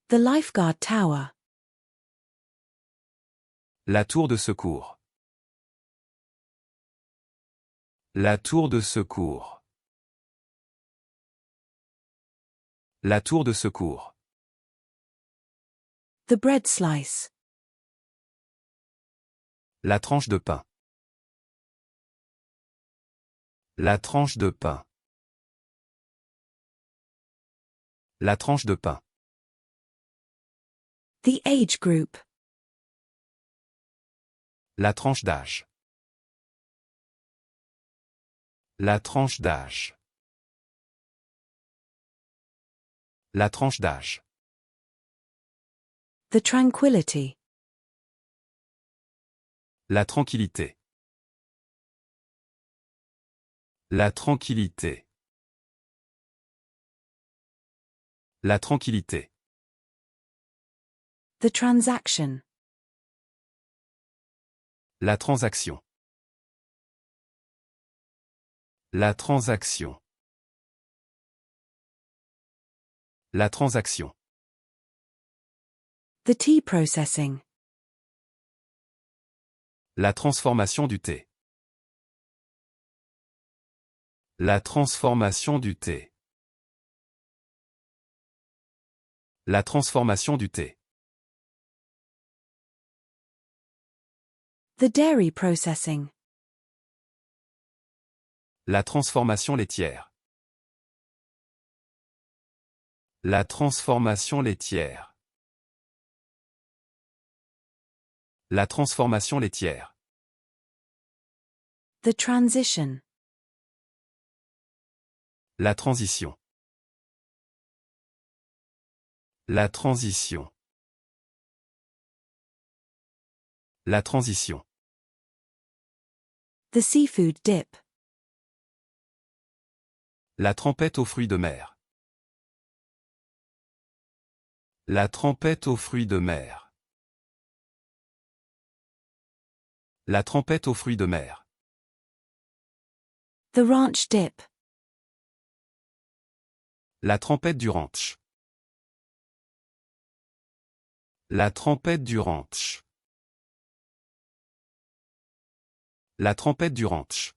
The lifeguard tower. La tour de secours. La tour de secours. La tour de secours. The bread slice. La tranche de pain. La tranche de pain. La tranche de pain. The age group. La tranche d'âge. La tranche d'âge. La tranche d'âge. The tranquility. La tranquillité. La tranquillité. La tranquillité. The transaction. La transaction. La transaction. La transaction. The tea processing. La transformation du thé. La transformation du thé. La transformation du thé. The dairy processing. La transformation laitière. La transformation laitière. La transformation laitière. The transition. La transition. La transition. La transition. The seafood dip. La trempette aux fruits de mer. La trempette aux fruits de mer. La trempette aux fruits de mer. The ranch dip. La trempette du ranch. La trempette du ranch. La trempette du ranch.